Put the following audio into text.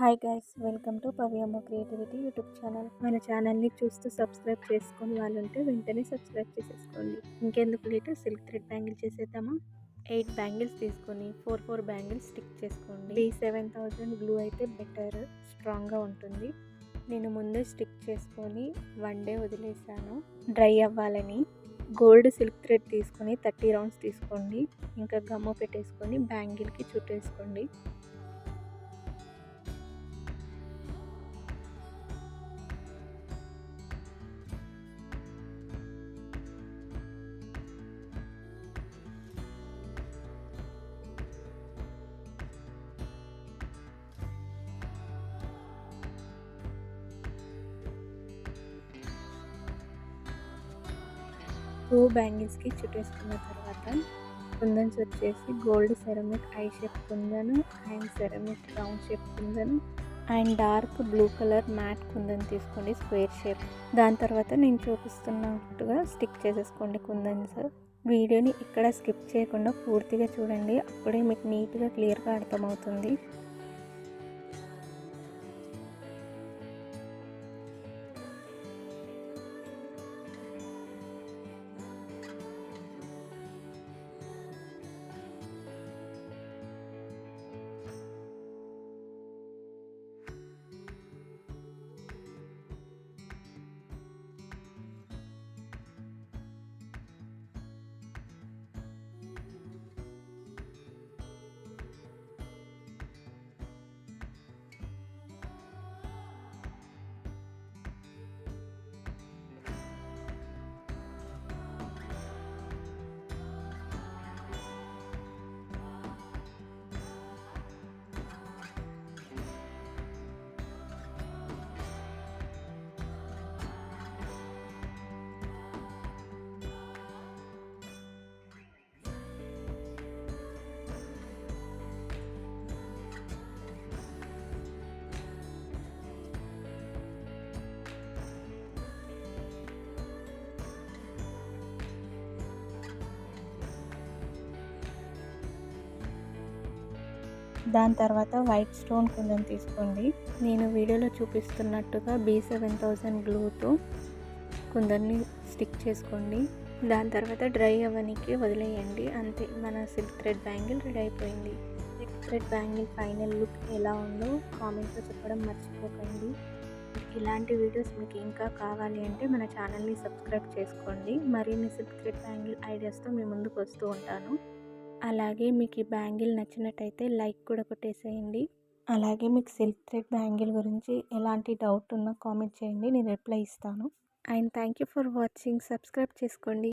Hi guys, welcome to Pavyamma creativity YouTube channel. మన ఛానల్ని చూస్తూ సబ్స్క్రైబ్ చేసుకొని వాళ్ళు ఉంటే వెంటనే సబ్స్క్రైబ్ చేసేసుకోండి. ఇంకెందుకు లేట్, సిల్క్ థ్రెడ్ బ్యాంగిల్ చేసేద్దామా? 8 బ్యాంగిల్స్ తీసుకొని 4 బ్యాంగిల్స్ స్టిక్ చేసుకోండి. B7000 గ్లూ అయితే బెటర్, స్ట్రాంగ్గా ఉంటుంది. నేను ముందే స్టిక్ చేసుకొని 1 డే వదిలేసాను డ్రై అవ్వాలని. గోల్డ్ సిల్క్ థ్రెడ్ తీసుకొని 30 రౌండ్స్ తీసుకోండి. ఇంకా గమ్ము పెట్టేసుకొని బ్యాంగిల్కి చుట్టేసుకోండి. టూ బ్యాంగిల్స్కి చుట్టేసుకున్న తర్వాత కుందన్స్ వచ్చేసి gold ceramic eye shape kundan and ceramic round shape kundan and dark blue colour matte kundan తీసుకోండి, స్క్వేర్ షేప్. దాని తర్వాత నేను చూపిస్తున్నట్టుగా స్టిక్ చేసేసుకోండి కుందన్స్. వీడియోని ఇక్కడ స్కిప్ చేయకుండా పూర్తిగా చూడండి, అప్పుడే మీకు నీట్గా క్లియర్గా అర్థమవుతుంది. దాని తర్వాత వైట్ స్టోన్ కుందన్ తీసుకోండి. నేను వీడియోలో చూపిస్తున్నట్టుగా B7000 గ్లూతో కుందన్ని స్టిక్ చేసుకోండి. దాని తర్వాత డ్రై అవ్వడానికి వదిలేయండి, అంతే. మన సిల్క్ థ్రెడ్ బ్యాంగిల్ రెడీ అయిపోయింది. Silk thread bangle final look ఎలా ఉందో కామెంట్లో చెప్పడం మర్చిపోకండి. ఇలాంటి వీడియోస్ మీకు ఇంకా కావాలి అంటే మన ఛానల్ని సబ్స్క్రైబ్ చేసుకోండి. మరిన్ని సిల్క్ థ్రెడ్ బ్యాంగిల్ ఐడియాస్తో మీ ముందుకు వస్తూ ఉంటాను. అలాగే మీకు ఈ బ్యాంగిల్ నచ్చినట్టయితే లైక్ కూడా కొట్టేసేయండి. అలాగే మీకు సిల్క్ థ్రెడ్ బ్యాంగిల్ గురించి ఎలాంటి డౌట్ ఉన్నా కామెంట్ చేయండి, నేను రిప్లై ఇస్తాను. And thank you for watching. Subscribe చేసుకోండి.